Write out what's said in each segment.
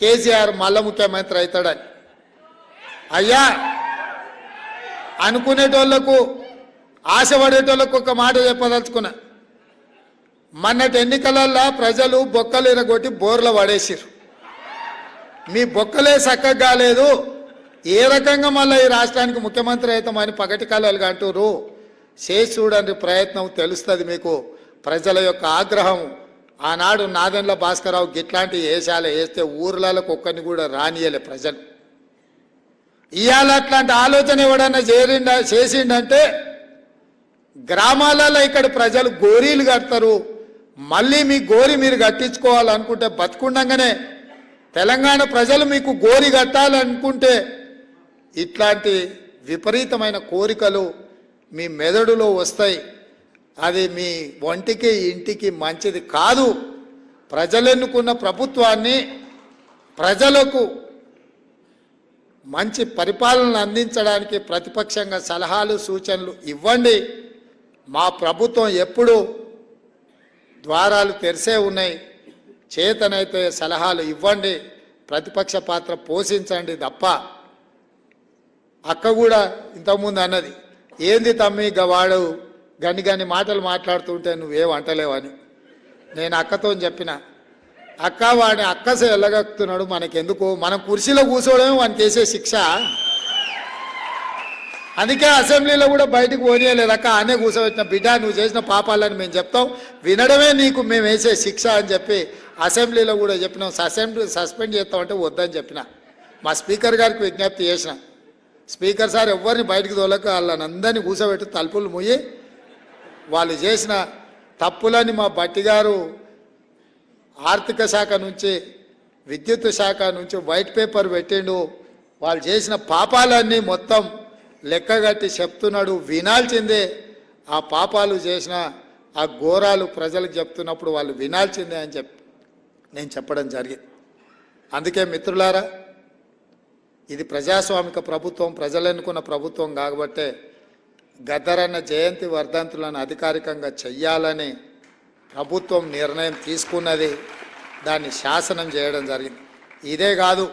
కేసీఆర్ మళ్ళా ముఖ్యమంత్రి అవుతాడని. అయ్యా అనుకునేటోళ్లకు ఆశపడేటోళ్లకు ఒక మాట చెప్పదలుచుకున్నా. మొన్నటి ఎన్నికలల్లో ప్రజలు బొక్కలు ఇరగొట్టి బోర్ల పడేసిరు. మీ బొక్కలే చక్కగా కాలేదు, ఏ రకంగా మళ్ళీ ఈ రాష్ట్రానికి ముఖ్యమంత్రి అవుతామని పగటి కళలు అంటారు. చేసి చూడండి ప్రయత్నం, తెలుస్తుంది మీకు ప్రజల యొక్క ఆగ్రహం. ఆనాడు నాదెండ్ల భాస్కరరావు గిట్లాంటి వేషాలు వేస్తే ఊర్లకు ఒక్కరిని కూడా రానియలే ప్రజలు. ఇవాళ అట్లాంటి ఆలోచన ఎవడన్నా చేసిండంటే గ్రామాలలో ఇక్కడ ప్రజలు గోరీలు కడతారు. మళ్ళీ మీ గోరి మీరు కట్టించుకోవాలనుకుంటే బతుకుండగానే తెలంగాణ ప్రజలు మీకు గోరి కట్టాలనుకుంటే ఇట్లాంటి విపరీతమైన కోరికలు మీ మెదడులో వస్తాయి. అది మీ ఒంటికి ఇంటికి మంచిది కాదు. ప్రజలు ఎన్నుకున్న ప్రభుత్వాన్ని ప్రజలకు మంచి పరిపాలన అందించడానికి ప్రతిపక్షంగా సలహాలు సూచనలు ఇవ్వండి. మా ప్రభుత్వం ఎప్పుడు ద్వారాలు తెరిసే ఉన్నాయి. చేతనైతే సలహాలు ఇవ్వండి, ప్రతిపక్ష పాత్ర పోషించండి తప్ప. అక్క కూడా ఇంతకుముందు అన్నది, ఏంది తమ్మి వాడు గని మాటలు మాట్లాడుతుంటే నువ్వేం అంటలేవని. నేను అక్కతో చెప్పిన, అక్క వాడిని అక్కసే వెళ్ళగక్కుతున్నాడు, మనకెందుకు, మనం కుర్చీలో కూర్చోవడమే వానికి చేసే శిక్ష. అందుకే అసెంబ్లీలో కూడా బయటకు పోనీయలేదు అక్క, ఆనే కూర్చోబెట్టిన. బిడ్డ నువ్వు చేసిన పాపాలని మేము చెప్తాం, వినడమే నీకు మేము వేసే శిక్ష అని చెప్పి అసెంబ్లీలో కూడా చెప్పినాం. సస్పెండ్ చేస్తామంటే వద్దని చెప్పిన. మా స్పీకర్ గారికి విజ్ఞప్తి చేసిన, స్పీకర్ సార్ ఎవరిని బయటకు తోలక వాళ్ళని అందరినీ కూర్చోబెట్టి తలుపులు మూయి వాళ్ళు చేసిన తప్పులని మా బట్టి గారు ఆర్థిక శాఖ నుంచి విద్యుత్ శాఖ నుంచి వైట్ పేపర్ పెట్టిండు. వాళ్ళు చేసిన పాపాలన్నీ మొత్తం లెక్కగట్టి చెప్తున్నాడు, వినాల్సిందే. ఆ పాపాలు చేసిన ఆ ఘోరాలు ప్రజలకు చెప్తున్నప్పుడు వాళ్ళు వినాల్సిందే అని చెప్పి నేను చెప్పడం జరిగింది. అందుకే మిత్రులారా, ఇది ప్రజాస్వామిక ప్రభుత్వం, ప్రజలు ఎన్నుకున్న ప్రభుత్వం కాబట్టే గద్దరన్న జయంతి వర్ధంతులను అధికారికంగా చెయ్యాలని ప్రభుత్వం నిర్ణయం తీసుకున్నది. దాన్ని శాసనం చేయడం జరిగింది. ఇదే కాదు,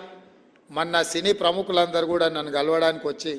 మొన్న సినీ ప్రముఖులందరూ కూడా నన్ను కలవడానికి వచ్చి